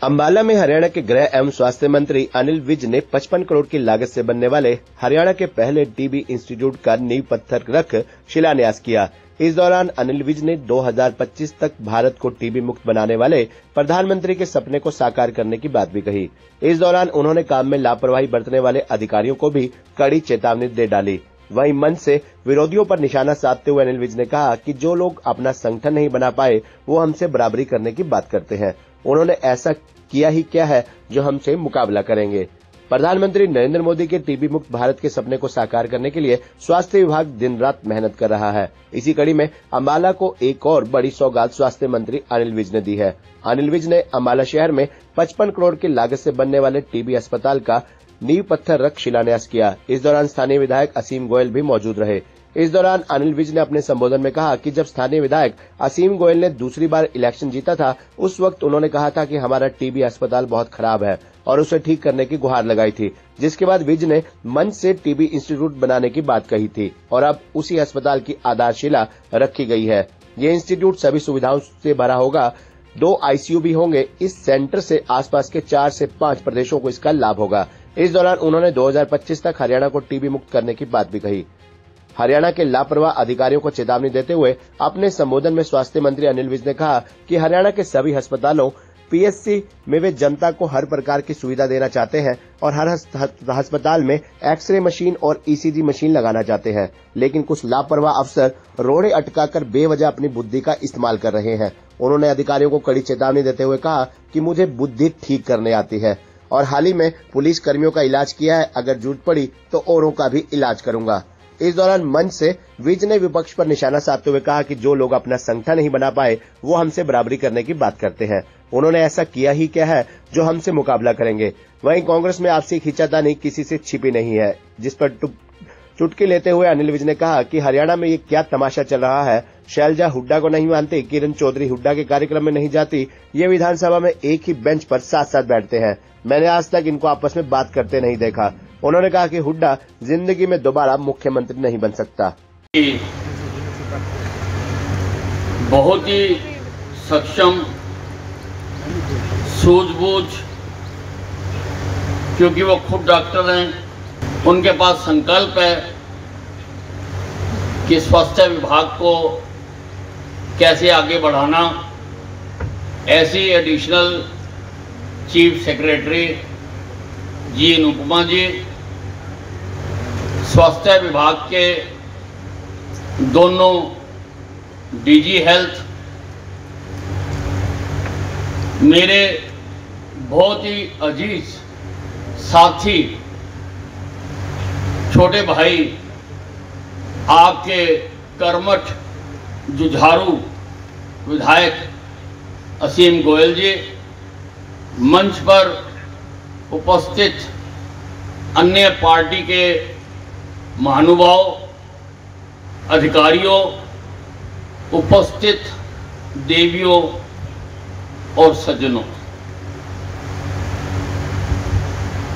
अंबाला में हरियाणा के गृह एवं स्वास्थ्य मंत्री अनिल विज ने 55 करोड़ की लागत से बनने वाले हरियाणा के पहले टीबी इंस्टीट्यूट का नींव पत्थर रख शिलान्यास किया। इस दौरान अनिल विज ने 2025 तक भारत को टीबी मुक्त बनाने वाले प्रधानमंत्री के सपने को साकार करने की बात भी कही। इस दौरान उन्होंने काम में लापरवाही बरतने वाले अधिकारियों को भी कड़ी चेतावनी दे डाली। वहीं मंच से विरोधियों पर निशाना साधते हुए अनिल विज ने कहा कि जो लोग अपना संगठन नहीं बना पाए वो हमसे बराबरी करने की बात करते हैं। उन्होंने ऐसा किया ही क्या है जो हमसे मुकाबला करेंगे। प्रधानमंत्री नरेंद्र मोदी के टीबी मुक्त भारत के सपने को साकार करने के लिए स्वास्थ्य विभाग दिन रात मेहनत कर रहा है। इसी कड़ी में अंबाला को एक और बड़ी सौगात स्वास्थ्य मंत्री अनिल विज ने दी है। अनिल विज ने अंबाला शहर में 55 करोड़ की लागत से बनने वाले टीबी अस्पताल का नींव पत्थर रख शिलान्यास किया। इस दौरान स्थानीय विधायक असीम गोयल भी मौजूद रहे। इस दौरान अनिल विज ने अपने संबोधन में कहा कि जब स्थानीय विधायक असीम गोयल ने दूसरी बार इलेक्शन जीता था, उस वक्त उन्होंने कहा था कि हमारा टीबी अस्पताल बहुत खराब है और उसे ठीक करने की गुहार लगाई थी, जिसके बाद विज ने मंच से टीबी इंस्टीट्यूट बनाने की बात कही थी और अब उसी अस्पताल की आधारशिला रखी गई है। ये इंस्टीट्यूट सभी सुविधाओं से भरा होगा। 2 आईसीयू भी होंगे। इस सेंटर से आसपास के 4 से 5 प्रदेशों को इसका लाभ होगा। इस दौरान उन्होंने 2025 तक हरियाणा को टीबी मुक्त करने की बात भी कही। हरियाणा के लापरवाह अधिकारियों को चेतावनी देते हुए अपने संबोधन में स्वास्थ्य मंत्री अनिल विज ने कहा कि हरियाणा के सभी अस्पतालों पीएचसी में वे जनता को हर प्रकार की सुविधा देना चाहते हैं और हर अस्पताल में एक्सरे मशीन और ईसीजी मशीन लगाना चाहते हैं, लेकिन कुछ लापरवाह अफसर रोड़े अटकाकर बेवजह अपनी बुद्धि का इस्तेमाल कर रहे हैं। उन्होंने अधिकारियों को कड़ी चेतावनी देते हुए कहा कि मुझे बुद्धि ठीक करने आती है और हाल ही में पुलिस कर्मियों का इलाज किया है। अगर जरूरत पड़ी तो औरों का भी इलाज करूंगा। इस दौरान मंच से विज ने विपक्ष पर निशाना साधते हुए कहा कि जो लोग अपना संगठन नहीं बना पाए वो हमसे बराबरी करने की बात करते हैं। उन्होंने ऐसा किया ही क्या है जो हमसे मुकाबला करेंगे। वहीं कांग्रेस में आपसी खींचातानी किसी से छिपी नहीं है, जिस पर चुटकी लेते हुए अनिल विज ने कहा कि हरियाणा में ये क्या तमाशा चल रहा है। शैलजा हुड्डा को नहीं मानती, किरण चौधरी हुड्डा के कार्यक्रम में नहीं जाती, ये विधानसभा में एक ही बेंच पर साथ साथ बैठते हैं। मैंने आज तक इनको आपस में बात करते नहीं देखा। उन्होंने कहा कि हुड्डा जिंदगी में दोबारा मुख्यमंत्री नहीं बन सकता। बहुत ही सक्षम, सूझबूझ, क्योंकि वो खुद डॉक्टर हैं, उनके पास संकल्प है कि स्वास्थ्य विभाग को कैसे आगे बढ़ाना। ऐसी एडिशनल चीफ सेक्रेटरी जी अनुपमा जी, स्वास्थ्य विभाग के दोनों डीजी हेल्थ, मेरे बहुत ही अजीज साथी छोटे भाई, आपके कर्मठ जुझारू विधायक असीम गोयल जी, मंच पर उपस्थित अन्य पार्टी के महानुभाव, अधिकारियों, उपस्थित देवियों और सज्जनों,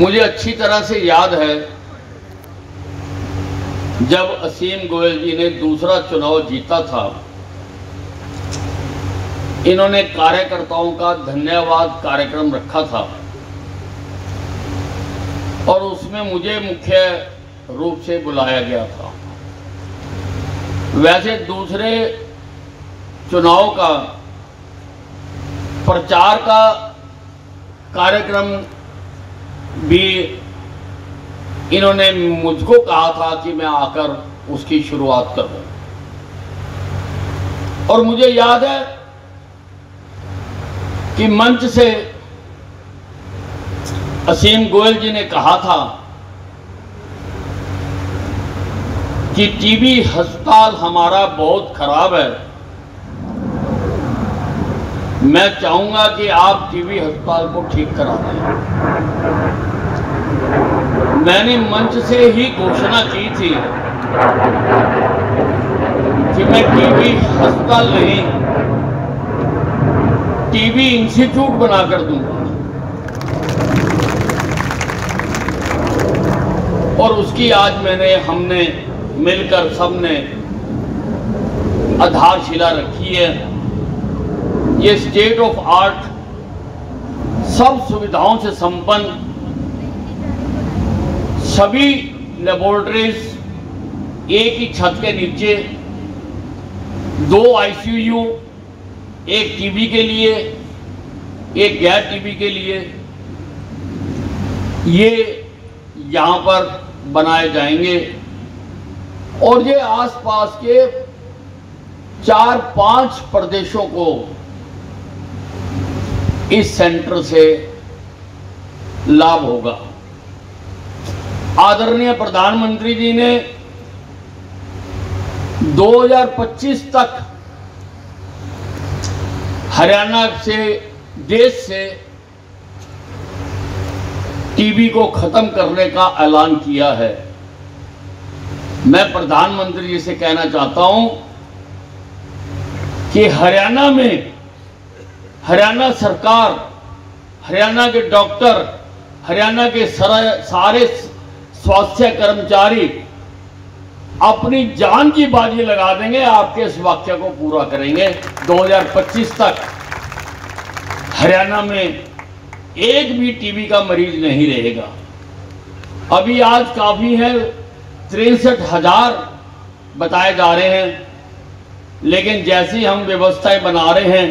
मुझे अच्छी तरह से याद है जब असीम गोयल जी ने दूसरा चुनाव जीता था, इन्होंने कार्यकर्ताओं का धन्यवाद कार्यक्रम रखा था और उसमें मुझे मुख्य रूप से बुलाया गया था। वैसे दूसरे चुनाव का प्रचार का कार्यक्रम भी इन्होंने मुझको कहा था कि मैं आकर उसकी शुरुआत करूं, और मुझे याद है कि मंच से असीम गोयल जी ने कहा था कि टीबी अस्पताल हमारा बहुत खराब है, मैं चाहूंगा कि आप टीबी अस्पताल को ठीक करा दें। मैंने मंच से ही घोषणा की थी कि मैं टीबी अस्पताल नहीं, टीबी इंस्टीट्यूट बनाकर दूंगा, और उसकी आज हमने मिलकर सबने आधारशिला रखी है। ये स्टेट ऑफ आर्ट सब सुविधाओं से संपन्न सभी लेबोरेटरीज एक ही छत के नीचे, 2 ICU, एक टीबी के लिए, एक गैर टीबी के लिए, ये यहाँ पर बनाए जाएंगे। और ये आसपास के 4-5 प्रदेशों को इस सेंटर से लाभ होगा। आदरणीय प्रधानमंत्री जी ने 2025 तक हरियाणा से, देश से टीबी को खत्म करने का ऐलान किया है। मैं प्रधानमंत्री जी से कहना चाहता हूं कि हरियाणा में, हरियाणा सरकार, हरियाणा के डॉक्टर, हरियाणा के सारे स्वास्थ्य कर्मचारी अपनी जान की बाजी लगा देंगे, आपके इस वाक्य को पूरा करेंगे। 2025 तक हरियाणा में एक भी टीबी का मरीज नहीं रहेगा। अभी आज काफी है, 63,000 बताए जा रहे हैं, लेकिन जैसी हम व्यवस्थाएं बना रहे हैं,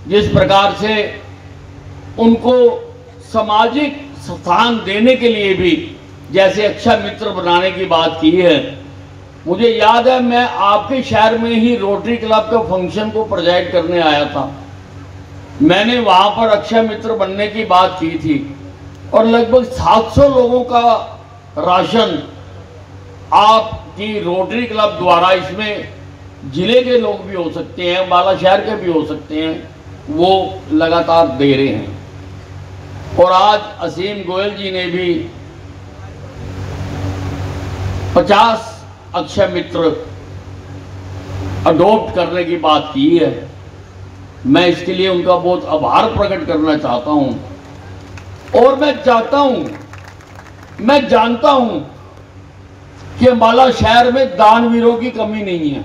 जिस प्रकार से उनको सामाजिक स्थान देने के लिए भी, जैसे अच्छा मित्र बनाने की बात की है, मुझे याद है मैं आपके शहर में ही रोटरी क्लब के फंक्शन को प्रेजेंट करने आया था। मैंने वहां पर अक्षय मित्र बनने की बात की थी और लगभग 700 लोगों का राशन आपकी रोटरी क्लब द्वारा, इसमें जिले के लोग भी हो सकते हैं, बाला शहर के भी हो सकते हैं, वो लगातार दे रहे हैं। और आज असीम गोयल जी ने भी 50 अक्षय मित्र अडॉप्ट करने की बात की है। मैं इसके लिए उनका बहुत आभार प्रकट करना चाहता हूं। और मैं चाहता हूं, मैं जानता हूं कि अम्बाला शहर में दानवीरों की कमी नहीं है।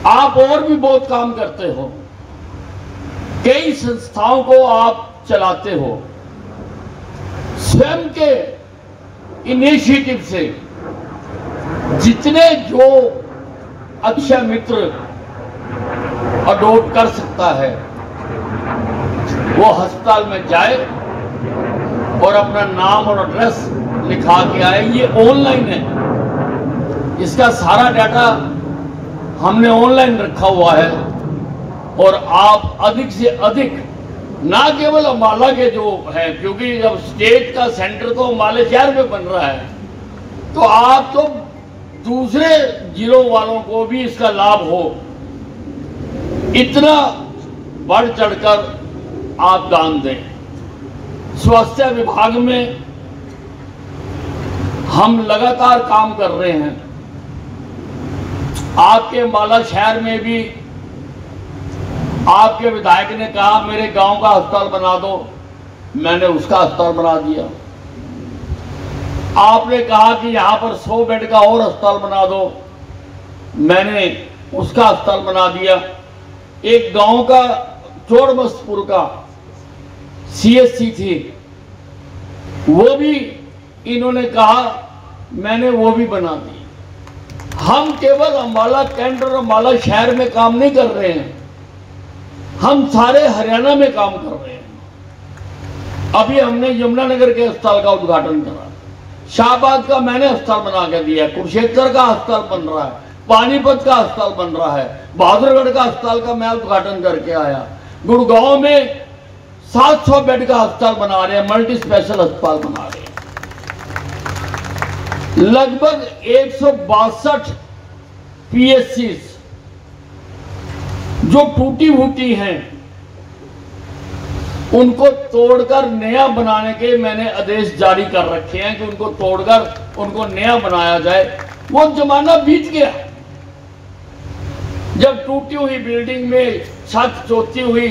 आप और भी बहुत काम करते हो, कई संस्थाओं को आप चलाते हो, स्वयं के इनिशिएटिव से जितने जो अक्षय मित्र अडॉप्ट कर सकता है वो अस्पताल में जाए और अपना नाम और एड्रेस लिखा के आए। ये ऑनलाइन है, इसका सारा डाटा हमने ऑनलाइन रखा हुआ है। और आप अधिक से अधिक, ना केवल अम्बाला के जो है, क्योंकि जब स्टेट का सेंटर तो अम्बाला शहर में बन रहा है, तो आप तो दूसरे जिलों वालों को भी इसका लाभ हो, इतना बढ़ चढ़कर आप दान दें। स्वास्थ्य विभाग में हम लगातार काम कर रहे हैं। आपके अम्बाला शहर में भी आपके विधायक ने कहा मेरे गांव का अस्पताल बना दो, मैंने उसका अस्पताल बना दिया। आपने कहा कि यहां पर 100 बेड का और अस्पताल बना दो, मैंने उसका अस्पताल बना दिया। एक गांव का चोड़मस्तपुर का CSC थी, वो भी इन्होंने कहा, मैंने वो भी बना दी। हम केवल अम्बाला कैंट और अम्बाला शहर में काम नहीं कर रहे हैं, हम सारे हरियाणा में काम कर रहे हैं। अभी हमने यमुनानगर के अस्पताल का उद्घाटन करा, शाहबाद का मैंने अस्पताल बना के दिया, कुरुक्षेत्र का अस्पताल बन रहा है, पानीपत का अस्पताल बन रहा है, बहादुरगढ़ का अस्पताल का मैं उद्घाटन करके आया, गुड़गांव में 700 बेड का अस्पताल बना रहे हैं, मल्टी स्पेशल अस्पताल बना रहे हैं। लगभग 162 PSCs जो टूटी फूटी हैं, उनको तोड़कर नया बनाने के मैंने आदेश जारी कर रखे हैं कि उनको तोड़कर उनको नया बनाया जाए। वो जमाना बीत गया जब टूटी हुई बिल्डिंग में छत चोती हुई,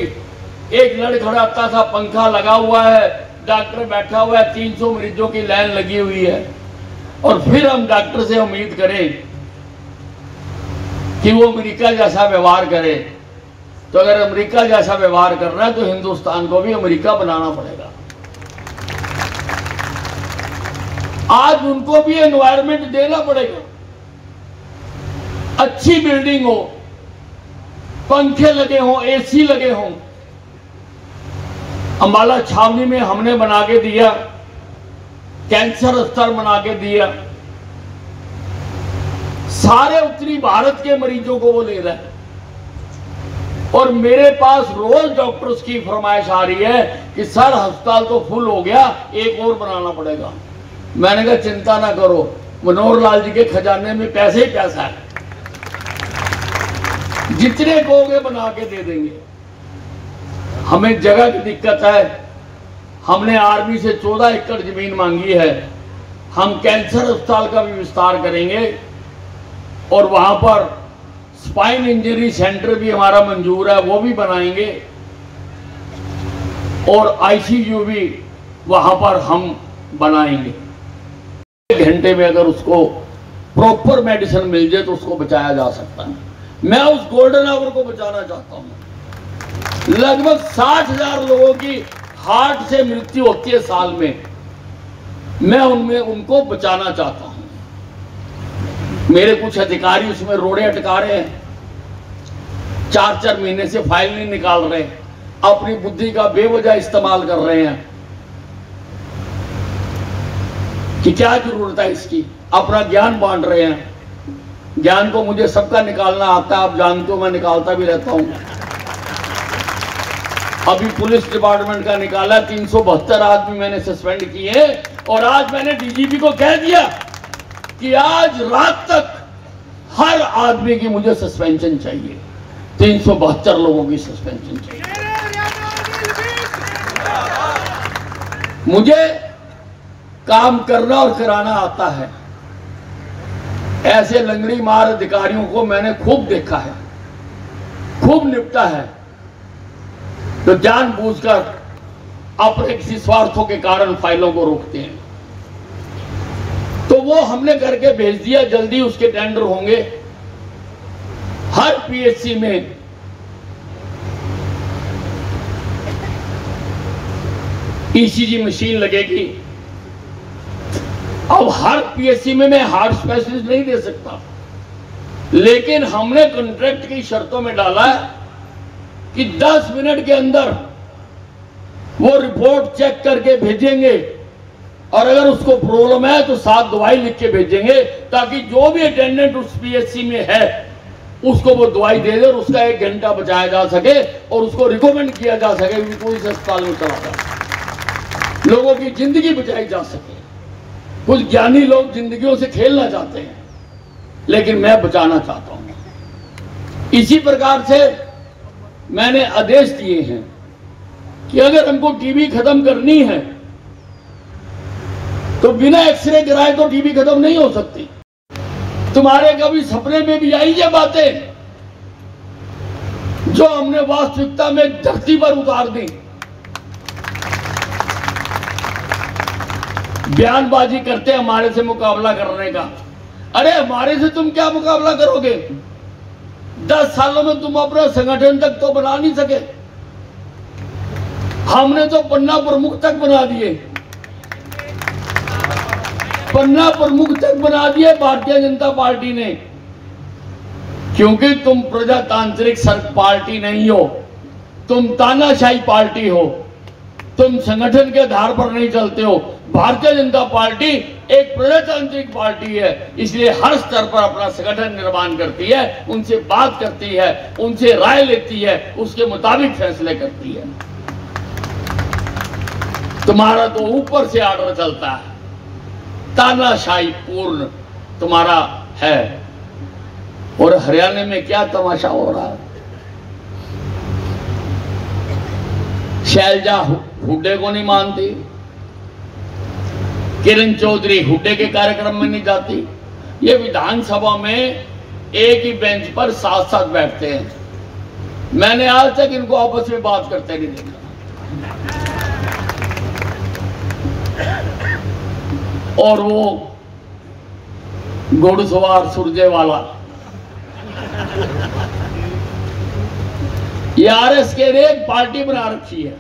एक लड़खड़ा आता था, पंखा लगा हुआ है, डॉक्टर बैठा हुआ है, 300 मरीजों की लाइन लगी हुई है, और फिर हम डॉक्टर से उम्मीद करें कि वो अमेरिका जैसा व्यवहार करे। तो अगर अमेरिका जैसा व्यवहार करना है तो हिंदुस्तान को भी अमेरिका बनाना पड़ेगा। आज उनको भी एनवायरनमेंट देना पड़ेगा, अच्छी बिल्डिंग हो, पंखे लगे हों, एसी लगे हों। अंबाला छावनी में हमने बना के दिया, कैंसर अस्पताल बना के दिया, सारे उत्तरी भारत के मरीजों को वो ले रहा है। और मेरे पास रोज डॉक्टर्स की फरमाइश आ रही है कि सर अस्पताल तो फुल हो गया, एक और बनाना पड़ेगा। मैंने कहा चिंता ना करो, मनोहर लाल जी के खजाने में पैसे ही पैसा है, जितने कहोगे बना के दे देंगे। हमें जगह की दिक्कत है, हमने आर्मी से 14 एकड़ जमीन मांगी है। हम कैंसर अस्पताल का भी विस्तार करेंगे और वहां पर स्पाइन इंजरी सेंटर भी हमारा मंजूर है, वो भी बनाएंगे और आईसीयू भी वहां पर हम बनाएंगे। 1 घंटे में अगर उसको प्रॉपर मेडिसिन मिल जाए तो उसको बचाया जा सकता है। मैं उस गोल्डन आवर को बचाना चाहता हूं। लगभग 60,000 लोगों की हार्ट से मृत्यु होती है साल में, मैं उनमें उनको बचाना चाहता हूं। मेरे कुछ अधिकारी उसमें रोड़े अटका रहे हैं, 4-4 महीने से फाइल नहीं निकाल रहे, अपनी बुद्धि का बेवजह इस्तेमाल कर रहे हैं कि क्या जरूरत है इसकी, अपना ज्ञान बांट रहे हैं। ज्ञान को मुझे सबका निकालना आता है, आप जानते हो मैं निकालता भी रहता हूं। अभी पुलिस डिपार्टमेंट का निकाला, 372 आदमी मैंने सस्पेंड किए और आज मैंने डीजीपी को कह दिया कि आज रात तक हर आदमी की मुझे सस्पेंशन चाहिए, 372 लोगों की सस्पेंशन चाहिए। मुझे काम करना और कराना आता है। ऐसे लंगड़ी मार अधिकारियों को मैंने खूब देखा है, खूब निपटा है, तो जानबूझकर अपने किसी स्वार्थों के कारण फाइलों को रोकते हैं। तो वो हमने करके भेज दिया, जल्दी उसके टेंडर होंगे। हर पीएचसी में ईसीजी मशीन लगेगी। अब हर पीएचसी में मैं हार्ट स्पेशलिस्ट नहीं दे सकता, लेकिन हमने कॉन्ट्रैक्ट की शर्तों में डाला है कि 10 मिनट के अंदर वो रिपोर्ट चेक करके भेजेंगे और अगर उसको प्रॉब्लम है तो 7 दवाई लिख के भेजेंगे, ताकि जो भी अटेंडेंट उस पीएचसी में है उसको वो दवाई दे दे और उसका 1 घंटा बचाया जा सके और उसको रिकमेंड किया जा सके कि कोई अस्पताल में चला जाए, लोगों की जिंदगी बचाई जा सके। कुछ ज्ञानी लोग जिंदगियों से खेलना चाहते हैं, लेकिन मैं बचाना चाहता हूं। इसी प्रकार से मैंने आदेश दिए हैं कि अगर हमको टीबी खत्म करनी है तो बिना एक्सरे कराए तो टीबी खत्म नहीं हो सकती। तुम्हारे कभी सपने में भी आई ये बातें जो हमने वास्तविकता में धरती पर उतार दी? बयानबाजी करते हमारे से मुकाबला करने का। अरे हमारे से तुम क्या मुकाबला करोगे? 10 सालों में तुम अपना संगठन तक तो बना नहीं सके। हमने तो पन्ना प्रमुख तक बना दिए, पन्ना प्रमुख तक बना दिए भारतीय जनता पार्टी ने, क्योंकि तुम प्रजातांत्रिक पार्टी नहीं हो, तुम तानाशाही पार्टी हो, तुम संगठन के आधार पर नहीं चलते हो। भारतीय जनता पार्टी एक प्रजातांत्रिक पार्टी है, इसलिए हर स्तर पर अपना संगठन निर्माण करती है, उनसे बात करती है, उनसे राय लेती है, उसके मुताबिक फैसले करती है। तुम्हारा तो ऊपर से आर्डर चलता है, तानाशाही पूर्ण तुम्हारा है। और हरियाणा में क्या तमाशा हो रहा है? शैलजा हुड्डे को नहीं मानती, किरण चौधरी हुड्डे के कार्यक्रम में नहीं जाती। ये विधानसभा में एक ही बेंच पर साथ साथ बैठते हैं। मैंने आज तक इनको आपस में बात करते नहीं देखा। और वो घुड़सवार सुरजेवाला, ये आरएसके ने एक पार्टी बना रखी है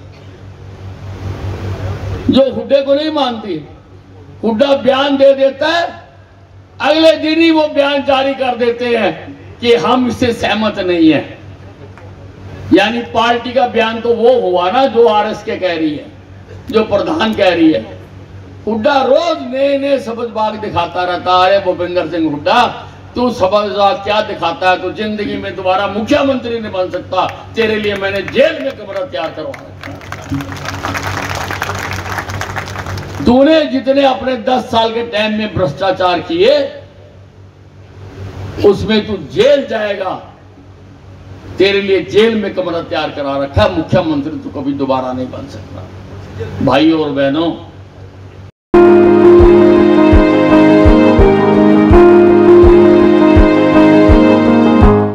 जो हुड्डे को नहीं मानती। हुड्डा बयान दे देता है, अगले दिन ही वो बयान जारी कर देते हैं कि हम इससे सहमत नहीं है। यानी पार्टी का बयान तो वो हुआ ना जो आरएसके कह रही है, जो प्रधान कह रही है। हुड्डा रोज नए नए सबजबाग दिखाता रहता है। अरे भूपेंद्र सिंह हुड्डा, तू सबजबाग क्या दिखाता है? तू जिंदगी में दोबारा मुख्यमंत्री नहीं बन सकता। तेरे लिए मैंने जेल में कमरा तैयार करवा रखा। तूने जितने अपने 10 साल के टाइम में भ्रष्टाचार किए, उसमें तू जेल जाएगा। तेरे लिए जेल में कमरा तैयार करा रखा। मुख्यमंत्री तू कभी दोबारा नहीं बन सकता। भाइयों और बहनों,